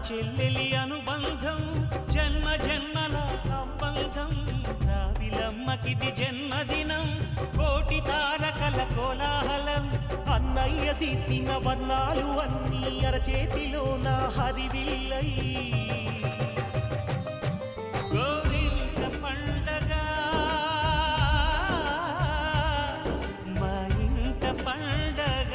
చెల్లెలి అనుబంధం జన్మ జన్మల సంబంధం జాబిలమ్మకిది జన్మదినం కోటి తారకల కోలాహలం అన్నయ్య దిద్దిన వర్ణాలు అన్నీ అరచేతిలో నా హరివిల్లై గోరింట పండగ మా ఇంట పండగ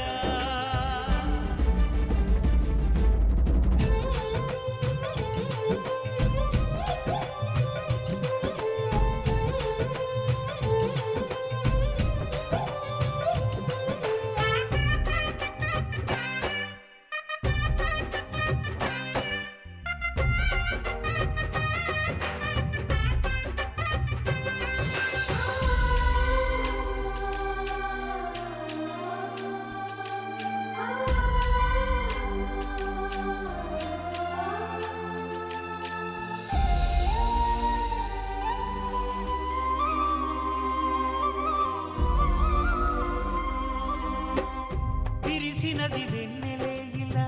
విరిసినది వెన్నెలే ఇలా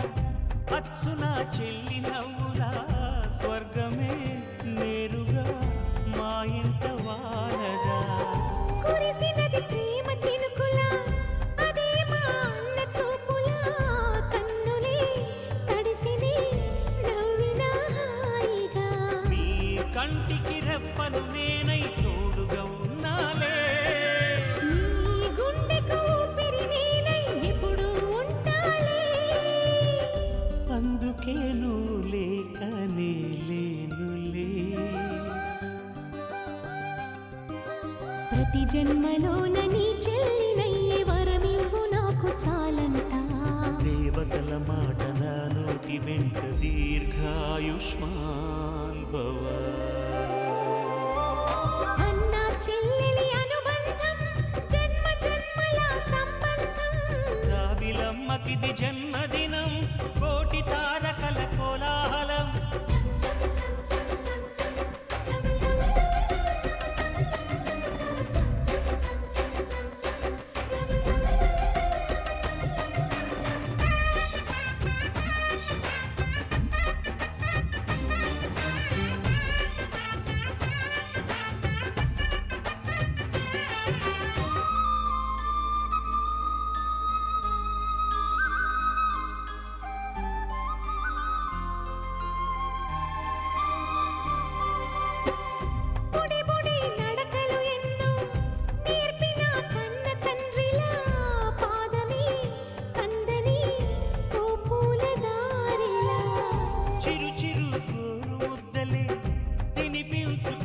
అచ్చున చెల్లి నవ్వులా స్వర్గమే నేరుగా మా ఇంట వారగా కురిసినది ప్రేమ చినుకులా అదే మా అన్న చూపులా కన్నులే తడిసిని నవ్విన హాయిగా నీ కంటికి రెప్పను నేనై తోడుగా ఉన్నాలే అందుకే నువ్వు లేకనే లేనులే ప్రతి జన్మలోన నీ చెల్లినయ్యే వరమివ్వు నాకు చాలంట దేవతల మాట నా నోటి వెంట దీర్ఘాయుష్మాన్ భవ అన్న చెల్లెలి అనుబంధం జన్మ జన్మల సంబంధం జాబిలమ్మకిది జన్మదినం కోటి తారకల కోలాహలం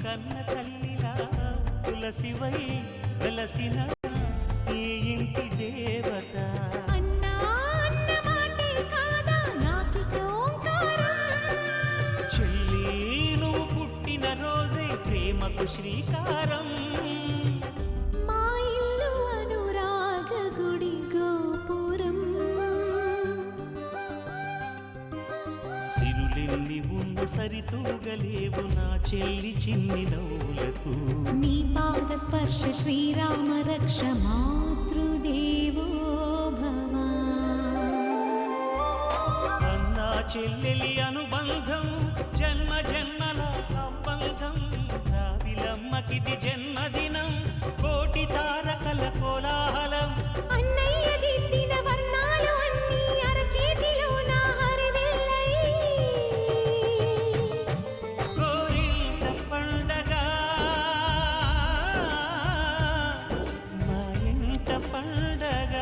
కన్న తల్లిలా తులసివై వెలసిన ఈ ఇంటి దేవత చెల్లి నువ్వు పుట్టిన రోజే ప్రేమకు శ్రీకారం మా ఇల్లు అనురాగ గుడి గోపురం సిరులెల్లి ఉన్న సరితూగలేవు నా చెల్లి చిన్ని నవ్వులకు నీ పాద స్పర్శ శ్రీరామ రక్ష మాతృదేవో భవ అన్నా చెల్లెలి అనుబంధం జన్మ జన్మల సంబంధం జాబిలమ్మకిది జన్మదినం కోటి తారకల కోలాహలం అన్నయ్య దిద్దిన వర్ణాలు అన్నీ అరచేతిలో నా హరివిల్లై గోరింట పండగ మా ఇంట పండగ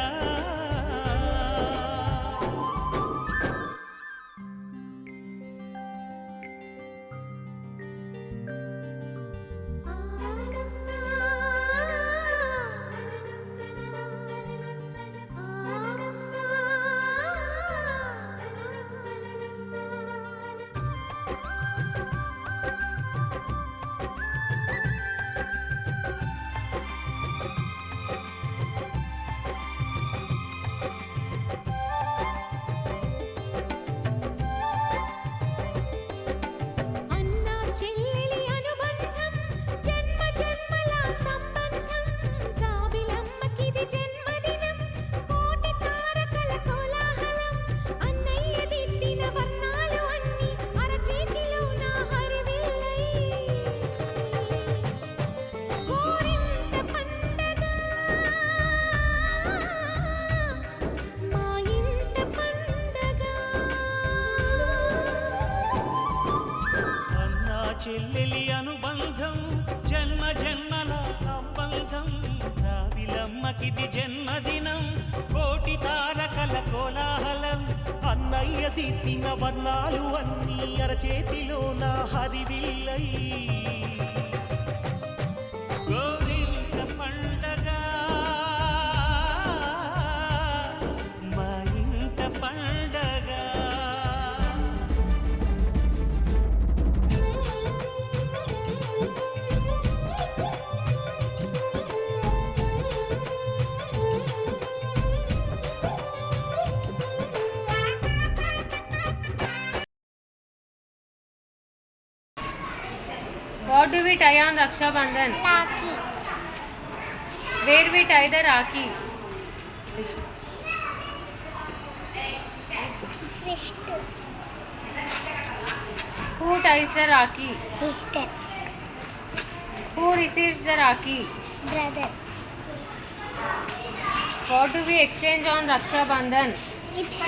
కోలాహలం అన్నయ్య దిద్దిన వర్ణాలు అన్నీ అరచేతిలో నా హరివిల్లై గోరింట పండగ మా ఇంట పండగ What do we tie on Raksha Bandhan? Lucky. Where we tie the Rakhi? Wrist. Who ties the Rakhi? Sister. Who receives the Rakhi? Brother. What do we exchange on Raksha Bandhan? It's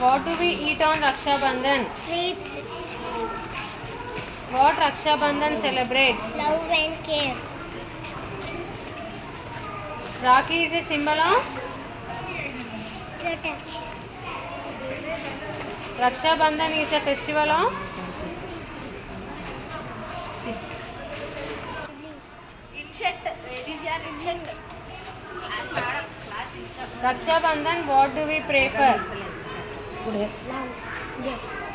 What do we eat on Raksha Bandhan? fruits. What Raksha Bandhan celebrates? Love and care. Rakhi is a symbol of Protection. Raksha Bandhan is a festival of Raksha Bandhan. What do we pray for? Love. Yeah.